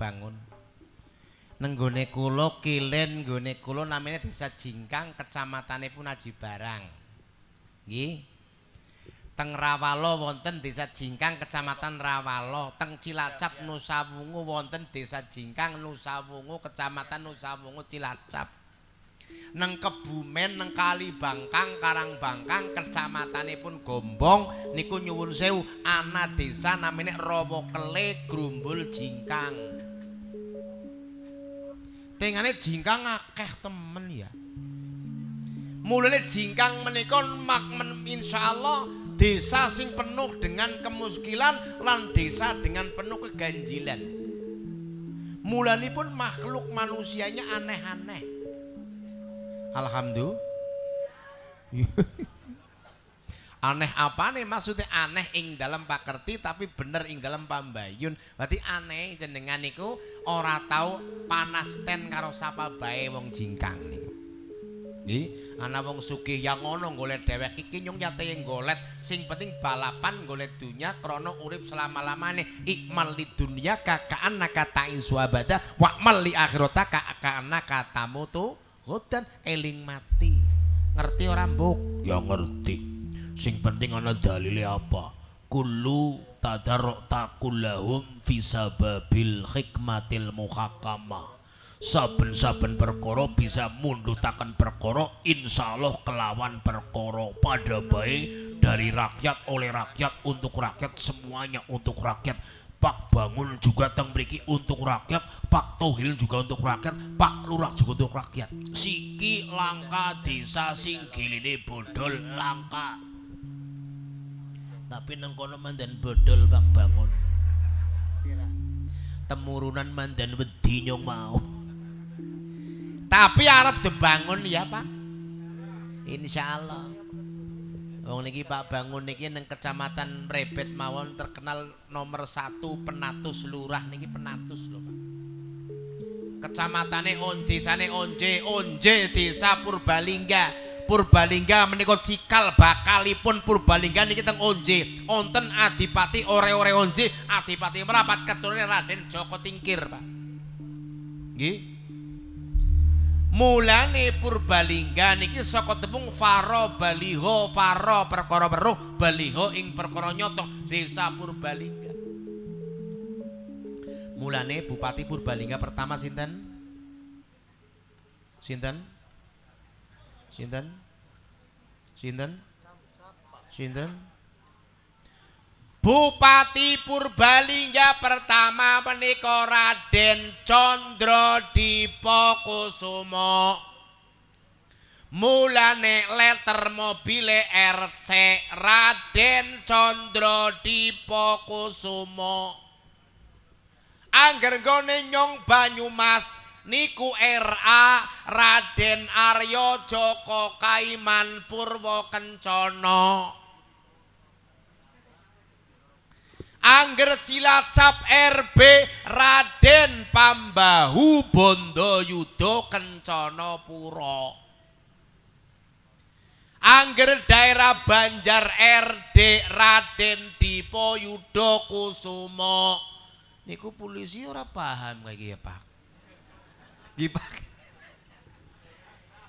Bangun. Nenggone kula Kilen nggone kula namanya Desa Jingkang, kecamatanipun Aji Barang. Nggih. Teng Rawalo wonten Desa Jingkang, kecamatan Rawalo. Teng Cilacap Nusawungu wonten Desa Jingkang, Nusawungu, kecamatan Nusawungu, Cilacap. Neng Kebumen, neng Kali Bangkang, Karang Bangkang, kecamatanipun Gombong, niku nyuwun sewu ana desa namanya Rawokele Grumbul Jingkang. Tengane Jingkang akeh temen ya. Mulane Jingkang menika insyaallah desa sing penuh dengan kemuskilan lan desa dengan penuh keganjilan. Mulanipun makhluk manusianya aneh-aneh. Alhamdulillah. Aneh apa nih maksudnya? Aneh ing dalam pakerti tapi bener ing dalam pambayun. Berarti aneh jenengan niku ora tahu panas ten karo sapa bae wong Jingkang niku. Nggih, ana wong sugih yang ngono golek dhewek iki nyung yate golet, sing penting balapan golek dunya krana urip selama-lamane. Ikmal li dunya kakaan naka ta'isu abada wa'mal li akhirata kakaan naka tamutu ghadan. Eling mati. Ngerti ora mbok? Ya ngerti. Sing penting ana dalile apa? Kullu tadarrutaqulahum fi sababil hikmatil muhakkamah. Saben-saben perkara bisa mundhutaken perkara insyaallah kelawan perkara pada baik dari rakyat oleh rakyat untuk rakyat semuanya untuk rakyat. Pak Bangun juga teng mriki untuk rakyat, Pak Tohil juga untuk rakyat, Pak Lurah juga untuk rakyat. Siki langka desa sing giline bodol langka. Tapi nang kono mandan bodol Pak Bangun. Temurunan mandan wedi nyong mau. Tapi arep dibangun ya Pak. Insyaallah. Wong niki Pak Bangun niki nang kecamatan Mrebet mawon terkenal nomor 1 penatus lurah niki penatus lho Pak. Kecamatane desane Onje desa Purbalingga. Purbalingga menika cikal bakalipun Purbalingga niki teng Onje. Wonten Adipati ore-ore Onje, Adipati merapat keturune Raden Joko Tingkir, Pak. Nggih. Mulane Purbalingga niki saka tepung faro baliho, faro perkara weruh, baliho ing perkara nyata, desa Purbalingga. Mulane Bupati Purbalingga pertama sinten? Sinten? Sinten? Sinten? Sinten? Bupati Purbalingga pertama menika Raden Condrodipo Kusumo. Mulane letter mobile RC Raden Condrodipo Kusumo. Angger nggone nyong Banyumas niku RA Raden Aryo Joko Kaiman Purwo Kencana. Angger Cilacap RB Raden Pambahu Bondayuda Kencana Pura. Angger daerah Banjar RD Raden Dipo Yudo Kusumo. Niku polisi ora paham kayak ya Pak. Pak.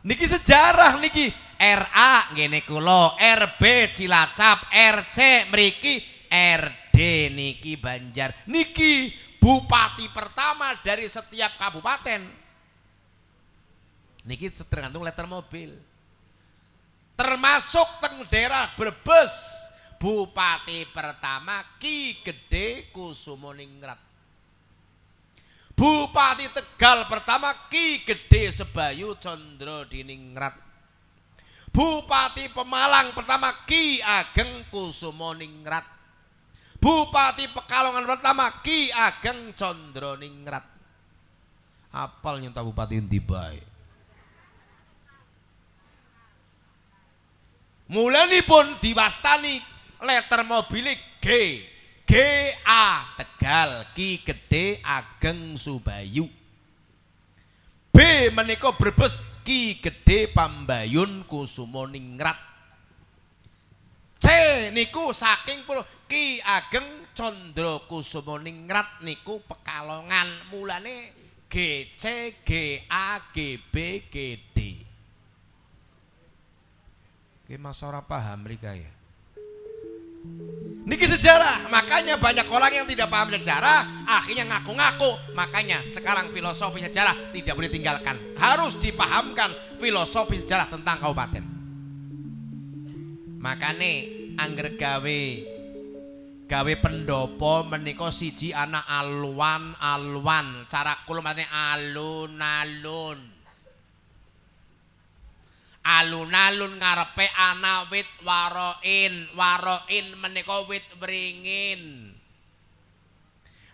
Niki sejarah niki RA ngene kula, RB Cilacap, RC mriki, RD niki Banjar. Niki bupati pertama dari setiap kabupaten. Niki tergantung letter mobil. Termasuk teng daerah Brebes, bupati pertama Ki Gede Kusumoningrat. Bupati Tegal pertama Ki Gede Sebayu Condrodiningrat. Bupati Pemalang pertama Ki Ageng Kusumoningrat. Bupati Pekalongan pertama Ki Ageng Condroningrat. Apal nyenta bupati endi bae. Mulanipun diwastani letter mobilik GA Tegal Ki Gede Ageng Subayu. B menika Brebes Ki Gede Pambayun Kusumoningrat. C niku saking Ki Ageng Candra Kusuma Ningrat niku Pekalongan. Mulane GC GA GB GD. Ki Mas ora paham mrika ya. Niki sejarah, makanya banyak orang yang tidak paham sejarah akhirnya ngaku-ngaku. Makanya sekarang filosofi sejarah tidak boleh tinggalkan, harus dipahamkan filosofi sejarah tentang kabupaten. Makanya angger gawe pendopo menika siji ana alwan-alwan, cara kula matene alun-alun. Alun-alun ngarepe ana wit waroin menika wit wringin.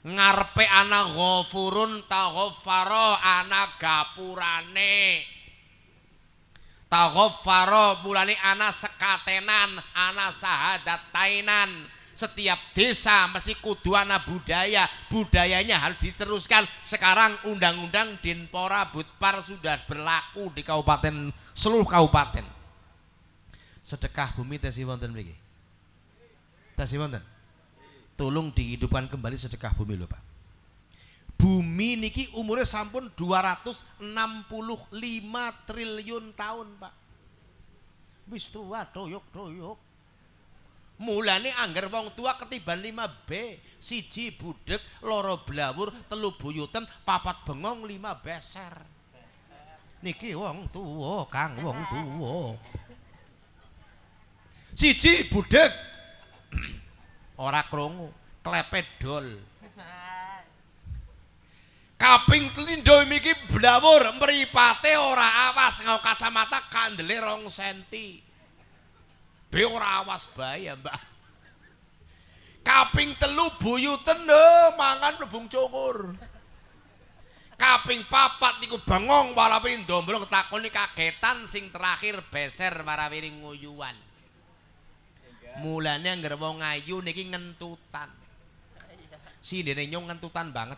Ngarepe ana ghafurun taghaffara ana gapurane. Taghaffara mulane ana sekatenan, ana sahadatainan. Setiap desa mesti kudu ana budaya, budayanya harus diteruskan. Sekarang undang-undang Denpora Budpar sudah berlaku di kabupaten, seluruh kabupaten. Sedekah bumi tesi wonten mriki. Tesi wonten. Tolong dihidupkan kembali sedekah bumi lho Pak. Bumi niki umurnya sampun 265 triliun tahun Pak. Wis tua doyok-doyok. Mulane angger wong tua ketiban 5B, siji budek, loro blawur, telu buyuten, papat bengong, 5 beser. Niki wong tua, Kang, wong tua. Siji budek, ora krungu, klepet dol. Kaping klindo miki blawur, mripate ora awas, ngau kacamata kandele 2 senti. Be ora awas bahaya Mbak. Kaping telu buyuten mangan mlebung cungur. Kaping papat niku bengong warawiri ndombrong takoni kagetan, sing terakhir beser warawiri nguyuan. Mulane angger wong ayu niki ngentutan. Sindene nyong ngentutan banget.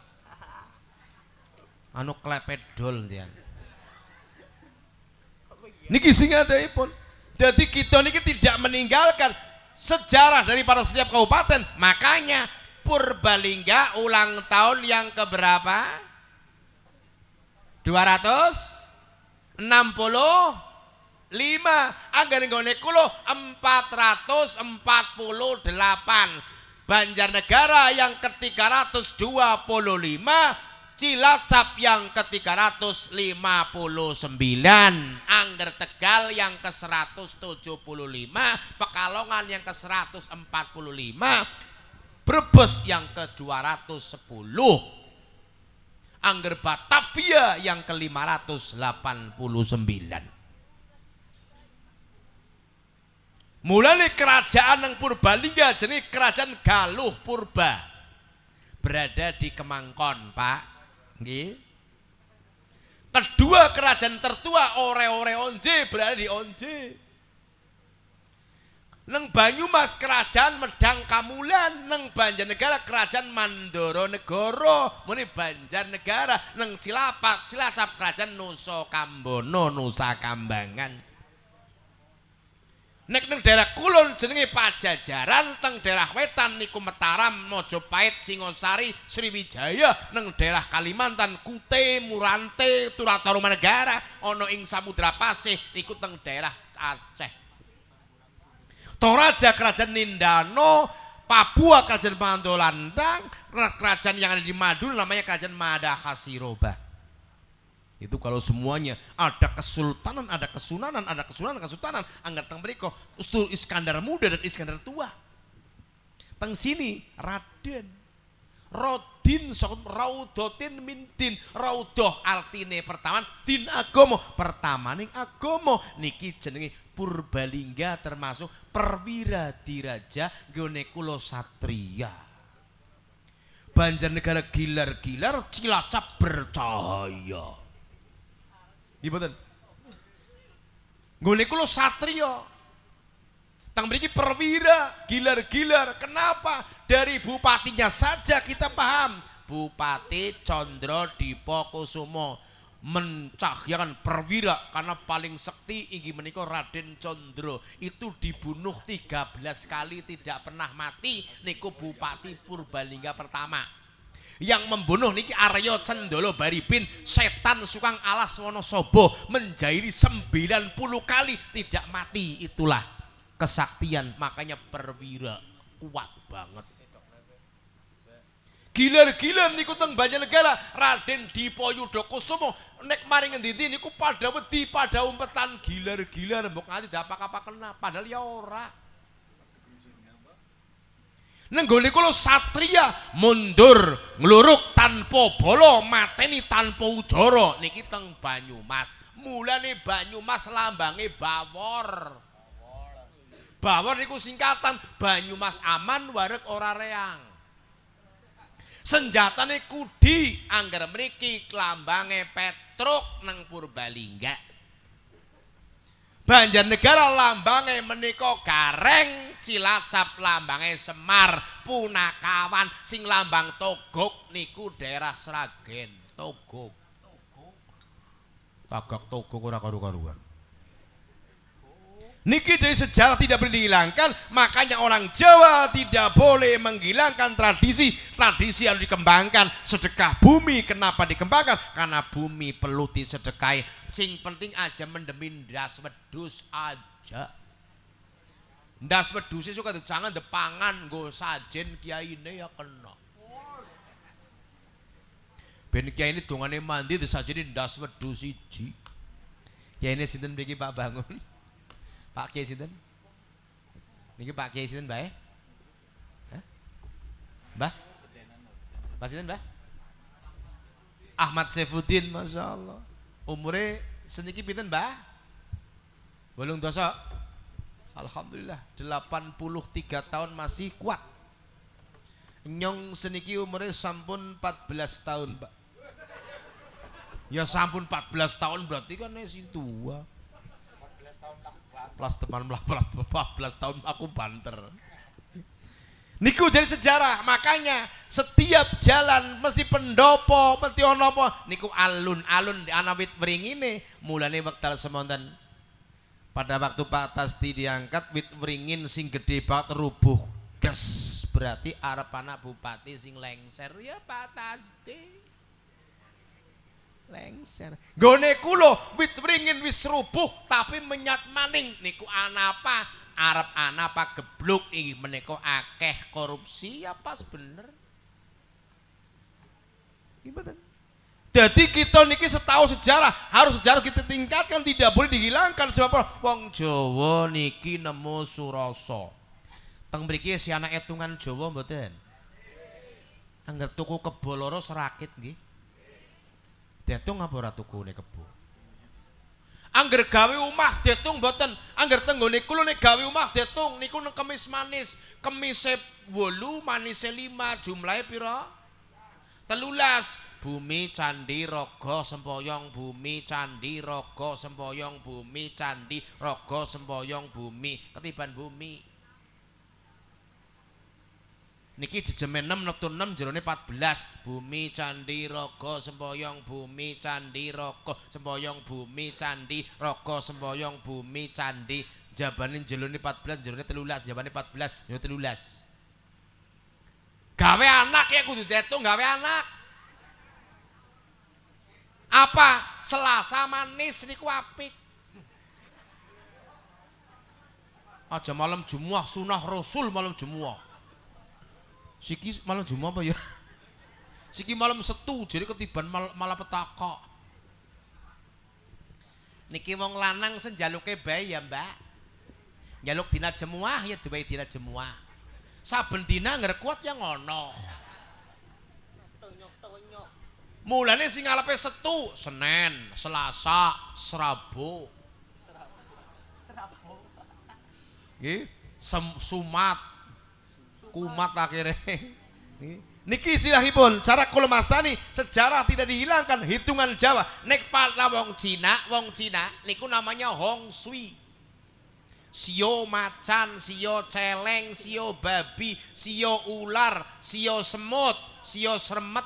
Anu klepet dol ndian. Niki sing adaipun. Jadi kita ini tidak meninggalkan sejarah daripada setiap kabupaten. Makanya Purbalingga ulang tahun yang keberapa? 265. Angger nggone kula 448. Banjarnegara yang ke-325, Cilacap yang ke-359, Angger Tegal yang ke-175, Pekalongan yang ke-145, Brebes yang ke-210, Angger Batavia yang ke-589. Mulane kerajaan yang Purbalingga jenis kerajaan Galuh Purba berada di Kemangkon, Pak. Nggih. Kedua kerajaan tertua Ore-Ore Onje berada di Onje. Neng Banyumas kerajaan Medang Kamulan, neng Banjarnegara kerajaan Mandoro Negoro, muni Banjarnegara, neng Cilacap kerajaan Nusa Kambono, Nusa Kambangan. Nek neng daerah kulon jenenge Pajajaran, teng daerah wetan niku Mataram, Mojopahit, Singosari, Sriwijaya, neng daerah Kalimantan Kute, Murante, Turatarumanegara, ono ing Samudra Pasih niku teng daerah Aceh. Toraja kerajaan Nindano, Papua kerajaan Pandolandang, kerajaan yang ada di Madura namanya kerajaan Madahasiroba. Itu kalau semuanya ada kesultanan, ada kesunanan, ada kesunanan, kesultanan, anggar teng mriko Ustul Iskandar Muda dan Iskandar Tua. Teng sini Raden, Rodin, Raudotin Mintin, Raudoh artine pertama, din agomo, pertamaning agomo, niki jenenge Purbalingga termasuk perwira diraja gone kula satria. Banjarnegara gilar-gilar, Cilacap bercahaya. Gimana? Nggone kula satria. Tang mriki perwira, gilar-gilar. Kenapa? Dari bupatinya saja kita paham. Bupati Condro Dipo Kusumo. mencahyakan perwira karena paling sekti inggih menika Raden Condro itu dibunuh 13 kali tidak pernah mati niku Bupati Purbalingga pertama. Yang membunuh niki Arya Cendolo Baribin setan Sukang Alas Wonosobo menjairi 90 kali tidak mati. Itulah kesaktian, makanya perwira kuat banget. Gilar-gilar niku teng Banjarnegara Raden Dipo Yudakusumo nek maring ngendi niku pada wedi pada umpetan gilar-gilar mbok nganti dapak-apa kena padahal ya ora. Nenggone kula satria mundur ngluruk tanpa bala mateni tanpa ujara niki teng Banyumas. Mulane Banyumas lambange bawor. Bawor niku singkatan Banyumas aman wareg ora reang. Senjatane kudi angger mriki lambange Petruk nang Purbalingga. Banjarnegara lambange menika Gareng, Cilacap lambange Semar, Punakawan sing lambang Togog niku daerah Sragen. Togog. Tagak Togog ora karu-karuan. Niki dari sejarah tidak boleh dihilangkan, makanya orang Jawa tidak boleh menghilangkan tradisi. Tradisi harus dikembangkan. Sedekah bumi kenapa dikembangkan? Karena bumi perlu disedekahi. Sing penting aja mendemin ndas wedhus aja. Ndas wedhus suka jangan depangan nggo sajen kiyaine ya kena. Ben kiai ini dongane mandi disajeni ndas wedhus siji. Kiyaine sinten mriki Pak Bangun? Pak Kiai sinten? Niki Pak Kiai sinten, Mbah? Hah? Mbah? Mbah sinten, Mbah? Ahmad Saifuddin, masyaallah. Umure seniki pinten, Mbah? 8 dosa. Alhamdulillah, 83 tahun masih kuat. Nyong seniki umure sampun 14 tahun, Mbak. Ya sampun 14 tahun berarti kan si tua. Plus teman 14 tahun aku banter. Niku jadi sejarah, makanya setiap jalan mesti pendopo, mesti ono apa niku alun-alun di ana wit wringine mulane wekdal semonten. Pada waktu Pak Tasdi diangkat wit wringin sing gede banget rubuh. Ges berarti arep anak bupati sing lengser ya Pak Tasdi. Lengser. Gone kula wit wringin wis rubuh tapi menyat maning niku anapa arep anapa gebluk iki menika akeh korupsi ya pas bener. Gimana? Jadi kita niki setahu sejarah harus sejarah kita tingkatkan tidak boleh dihilangkan sebab wong Jawa niki nemu surasa. Teng mriki si anak etungan Jawa mboten. Angger tuku kebo loro serakit nggih. Detung apa ora tukune kebo? Angger gawe omah detung mboten, angger tenggone kula nek gawe omah detung niku nang kemis manis, kemise 8 manise 5 jumlahe pira? 13. Bumi candi raga sempoyong bumi candi raga sempoyong bumi candi raga sempoyong bumi ketiban bumi. Niki jejemen 6 nektu 6 jerone 14. Bumi candi raga sempoyong bumi candi raga sempoyong bumi candi raga sempoyong bumi candi jabane jelone 14 jerone 13 jabane 14 jerone 13. Gawe anak ya kudu detung gawe anak. Apa? Selasa manis niku apik. Aja malam Jumat sunah Rasul malam Jumat. Siki malam Jumat apa ya? Siki malam Setu jadi ketiban malah petaka. Niki wong lanang senjaluke bae ya, Mbak. Njaluk dina Jemuah ya diwehi dina Jemuah. Saben dina ngger kuat ya ngono. Mulane sing ngarepe Setu, Senin, Selasa, Rabu. Nggih, Sumat kumat akhirnya. Niki silahipun cara kula mastani sejarah tidak dihilangkan hitungan Jawa. Nek pala wong Cina niku namanya Hong Sui. Sio macan, sio celeng, sio babi, sio ular, sio semut, sio sremet.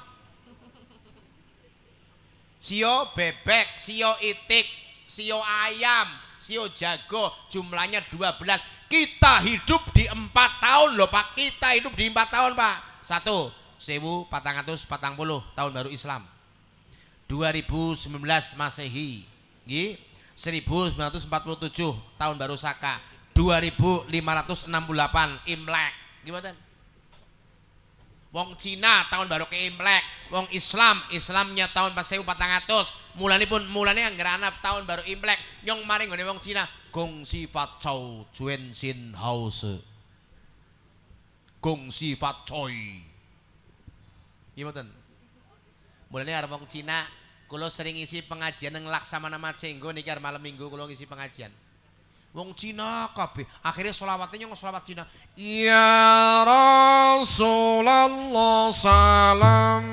sio bebek, sio itik, sio ayam, sio jago, jumlahnya 12. Kita hidup di 4 tahun loh Pak, kita hidup di 4 tahun Pak. 1. 1440 tahun baru Islam. 2019 Masehi. 1947 tahun baru Saka. 2568 Imlek. Gimana? Wong Cina tahun baru ke Imlek. Wong Islamnya tahun 1400. Mulane anggere tahun baru Imlek. Nyong maring ngene wong Cina Gong Sifat Chow Juen Sin House. Gong Sifat Choi. Gimana? Mulane arep wong Cina kula sering isi pengajian nang Laksamana Macenggo niki arep malam Minggu kula ngisi pengajian. Wong Cina kabeh akhirnya selawatnya nyong selawat Cina. Ya Rasulullah salam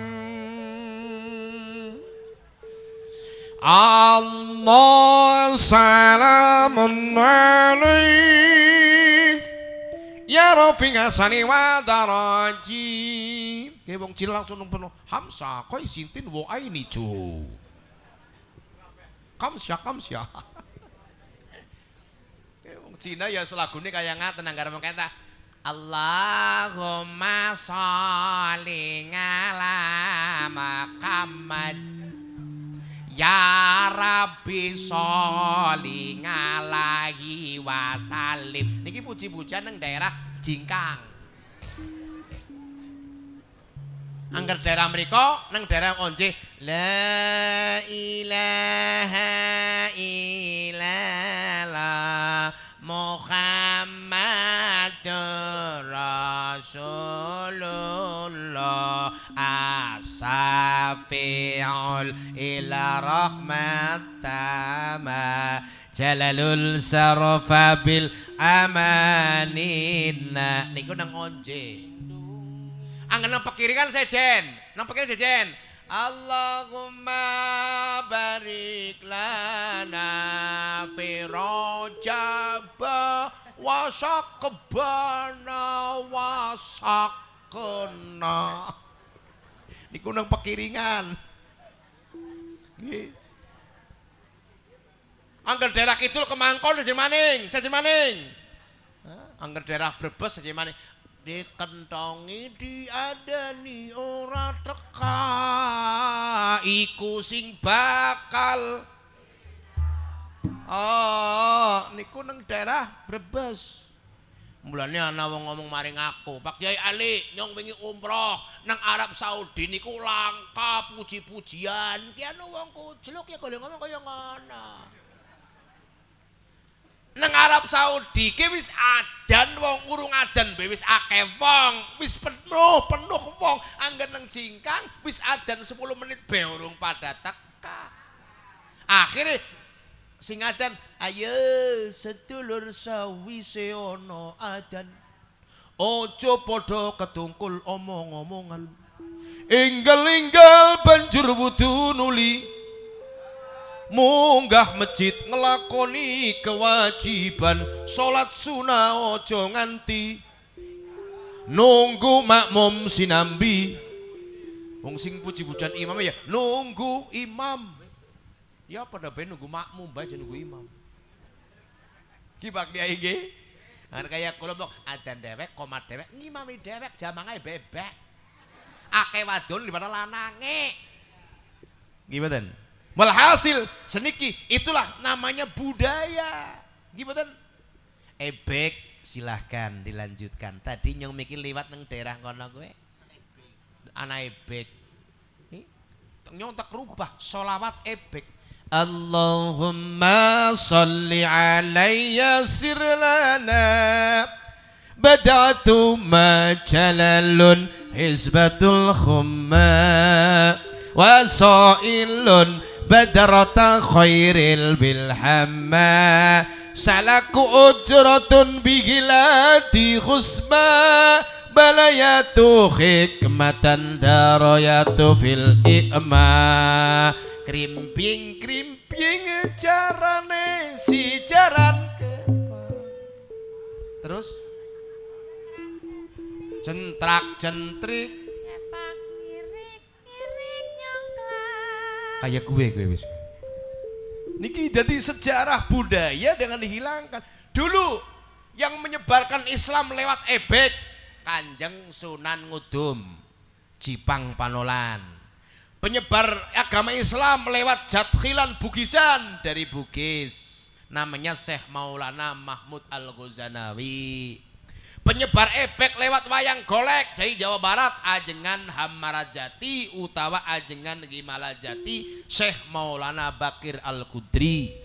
Allah salamun alaik ya Rafiq Hasani wa daraji. Kayak wong Cina langsung penuh Hamsa koi sintin wo aini cu kamsya kayak wong Cina ya selagune kayak ngaten anggere wong kata Allahumma sholli ala Muhammad ya Rabbi sholli alaihi wasallim. Niki puji-pujian nang daerah Jingkang. Angger daerah mriko nang daerah Onje la ilaha illallah Muhammadur Rasulullah as-safi'ul ila rahmatama jalalul sarfa bil amanina. Niku nang Onje. Anggen nang pekiri kan sejen, nang pekiri sejen. Allahumma barik lana fi rajaba wa syaqbana wa sakna. Niku nang pekiringan. Nggih. Angger daerah kidul Kemangkon sejen maning, sejen maning. Angger daerah Brebes sejen maning. Dikentongi diadani ora teka iku sing bakal niku nang daerah Brebes. Mulane ana wong ngomong maring aku, Pak Kyai Ali nyong wingi umroh nang Arab Saudi niku langka puji-pujian. Ki anu wong kujluk ya kok ngomong kaya ngono. Nang Arab Saudi ki wis adan wong urung adan wis akeh wong wis penuh wong anggen nang Jingkang wis adan 10 menit be urung pada teka. Akhire sing adan ayo sedulur sawise ana adan aja padha ketungkul omong-omongan enggal-enggal banjur wudu nuli munggah masjid ngelakoni kewajiban salat sunah ojo nganti nunggu makmum sinambi. Wong sing puji-pujian imam ya nunggu imam ya pada ben nunggu makmum bae nunggu imam ki Pak Kyai nggih. Kaya kula mbok adzan dhewek qomat dhewek ngimami dhewek jamangae bebek akeh wadon daripada lanange gimana. Walhasil seniki itulah namanya budaya. Gimana? Ebek silahkan dilanjutkan. Tadi nyong mikir liwat nang daerah kono kowe. Ana ebek. Nyong tak rubah sholawat ebek. Allahumma sholli alayya sirlana bada'tu ma jalalun hizbatul khumma wa sa'ilun badrata khairil bilhamma salaku ujratun bigilati khusma balayatu hikmatan darayatu fil i'ma krimping carane si jaran terus centrak centrik Kayak gue wis. Niki jadi sejarah budaya dengan dihilangkan. Dulu yang menyebarkan Islam lewat ebek Kanjeng Sunan Ngudum Jipang Panolan. Penyebar agama Islam lewat Jathilan Bugisan dari Bugis, namanya Syekh Maulana Mahmud Al-Ghazanawi. Penyebar ebek lewat wayang golek dari Jawa Barat, ajengan Hamarajati utawa ajengan Gimalajati Syekh Maulana Bakir Al-Qudri.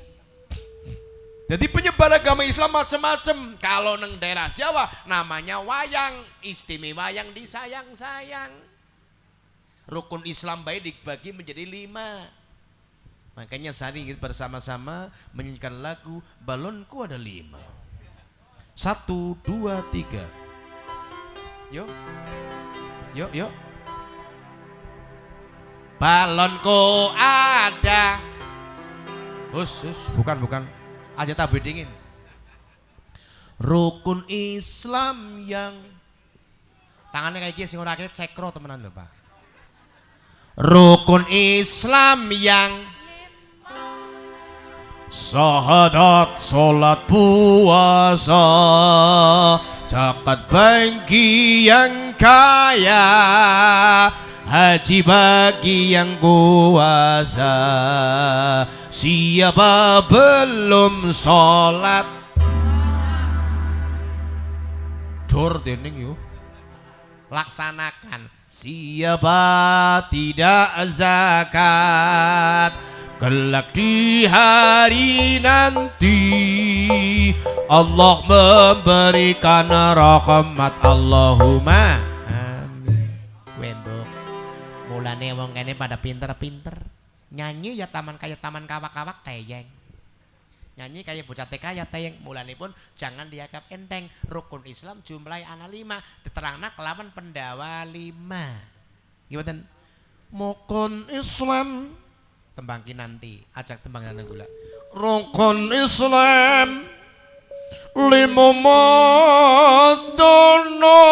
Jadi penyebar agama Islam macam-macam. Kalau neng daerah Jawa namanya wayang, istimewa yang disayang-sayang. Rukun Islam baik dibagi menjadi 5. Makanya sehari kita bersama-sama menyanyikan lagu Balonku Ada 5. 1, 2, 3. Yuk. Balonku ada. Bukan. Aja tabe dingin. Rukun Islam yang tangannya kayak gini sing ora cekro temenan lho, Pak. Rukun Islam yang syahadat, sholat, puasa, zakat bagi yang kaya, haji bagi yang kuasa. Siapa belum sholat dor dening yuk laksanakan. Siapa tidak zakat kelak di hari nanti Allah memberikan rahmat. Allahumma amin. Wendok mulane wong kene pada pinter-pinter nyanyi ya taman kawak-kawak teyeng, nyanyi kayak bocah TK ya teyeng. Mulane pun jangan dianggap enteng. Rukun Islam jumlah ana 5 diterangna kelawan pendawa 5. Gimana? Rukun Islam tembangki nanti ajak tembang nanti gula. Rukun Islam 5 madono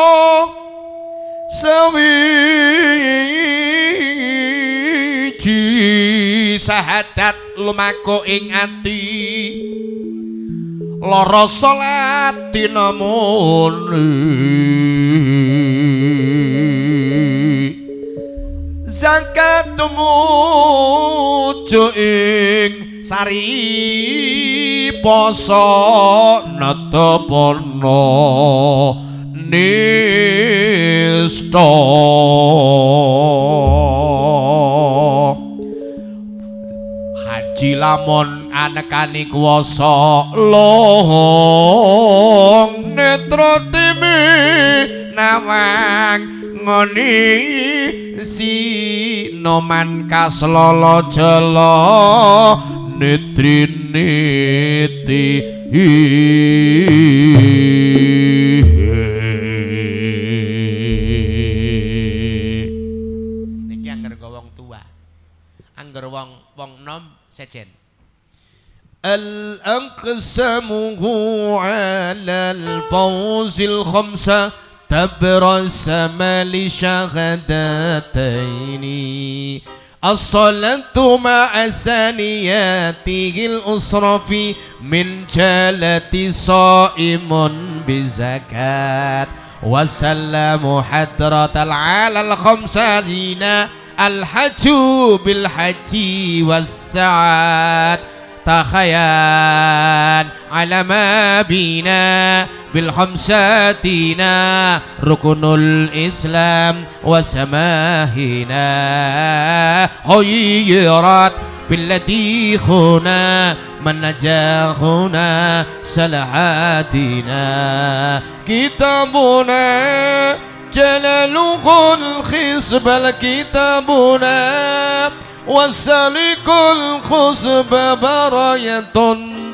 sawiji sahadat lumaku ing ati lara salat tinamun zakat tumuju ing sari poso netepono nista haji lamun anekani kuwasa lohong netra timi nawang ngoni si noman kaslolo jelo netri niti niki angger wong tua, angger wong nom sejen. Al-aqsamuhu ala al-fawzil khamsa تبرسم لشهادتين الصلاة مع ثانياته الأسرف من جالة صائم بزكاة وسلم حضرة العالى الخمسين الحج بالحج والسعاد تخيان على ما بينا بالخمساتنا ركن الإسلام وسماهنا خيرات بالذي خنا من نجاحنا سلحاتنا كتابنا جلاله الخصب الكتابنا وسلك الخصب براية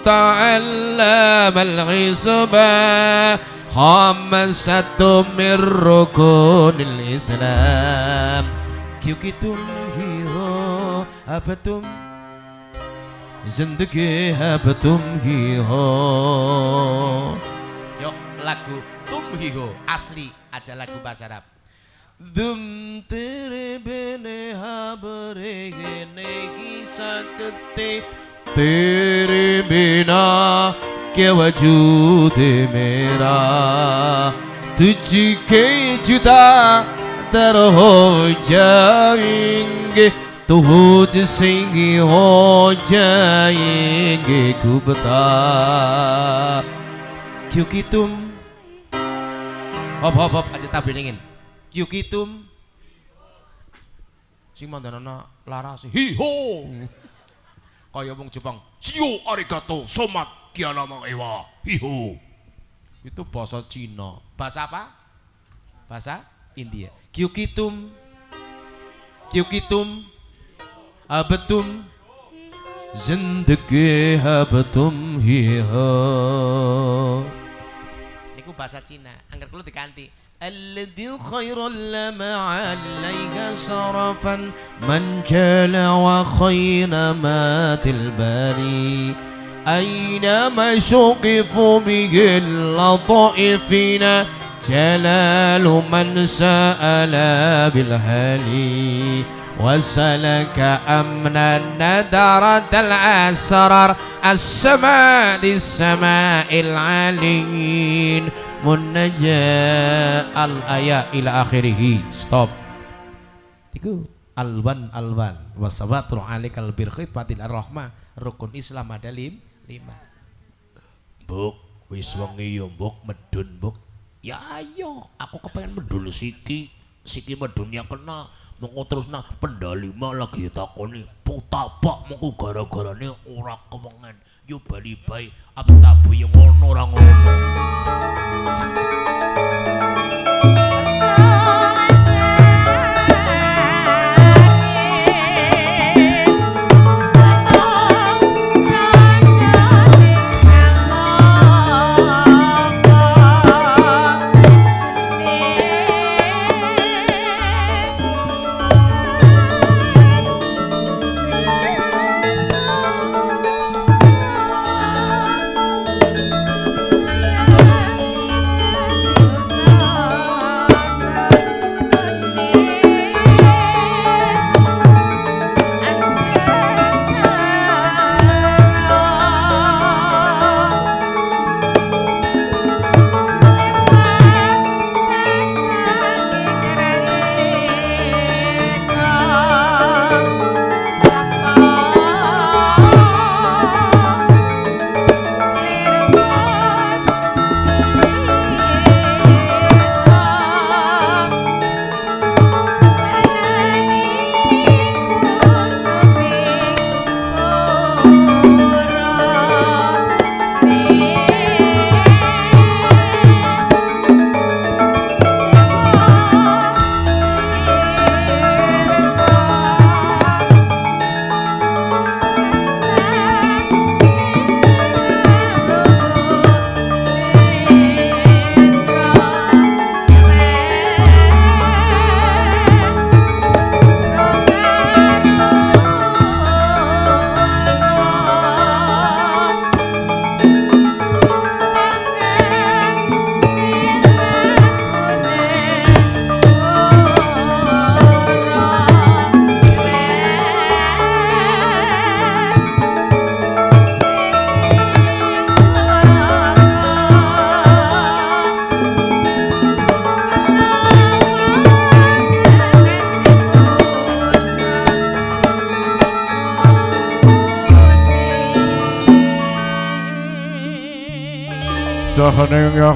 تعلم الحسبة خمسة من ركن الإسلام كيوكيتم هيرو أبتم زندگی أبتم هيرو. Yuk lagu Tumhiho asli aja lagu bahasa Arab. Dum tere bene habere negi sakte tere bina kya wajud mera tujhke juda dar ho jayenge to mujhse ho jayenge gubta kyunki tum hop aja tak beningin kyunki tum sing mandanana laras hiho kaya wong Jepang shio arigato somat kianama ewa hiho itu bahasa Cina. Bahasa apa? Bahasa India. Kyukitum abetum zindagi habetum hiho niku bahasa Cina. Angger kulo diganti alladhi khairul lama alayka sarafan man jala wa khayna matil bari أينما شقف به اللطائفين جلال من سأل بالهلي وسلك أمنا ندرة الأسرار السماء السماء العلين منجاء الآية إلى آخره. Stop. Itu alwan wasawatul alikal birkhidmatil arrahmah rukun Islam ada 5. Buk, wis wengi yo mbok medun mbok. Ya ayo, aku kepengen medul siki medunnya kena mengko terusna pendalima lagi takoni putabak mengko gara-garane ora kemengen. Yo bali bae apa tabu yang ngono ora ngono.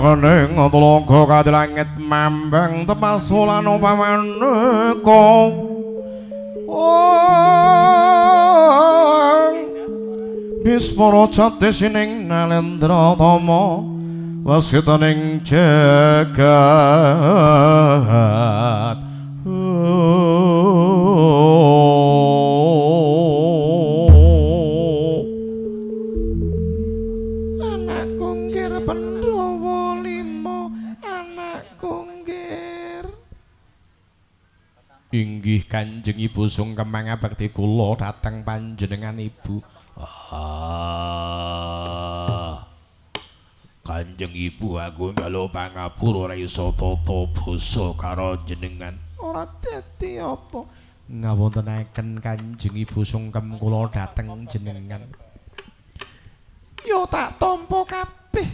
Hening telaga kadilangit mambang tepas wulan pamaneka Bispara jati sining Nalendratama wasitaning jagat inggih Kanjeng Ibu sungkem ngabekti kula dhateng panjenengan Ibu. Kanjeng Ibu aku njaluk pangapura ora iso tata basa karo jenengan. ora dadi apa. Ngawontenaken Kanjeng Ibu sungkem kula dhateng jenengan. Yo tak tampa kabeh.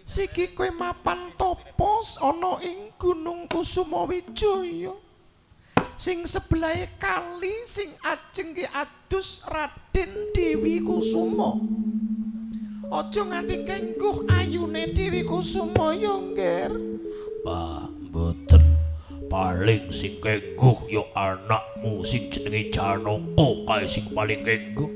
Siki kowe mapan topos ana ing Gunung Kusumawijaya. Sing sebelahe kali sing ajeng ki adus Raden Dewi Kusuma. Aja nganti kengguh ayune Dewi Kusuma ya, Ngger. Mboten. Paling sing kengguh ya anakmu sing jenenge Janaka kae sing paling kengguh.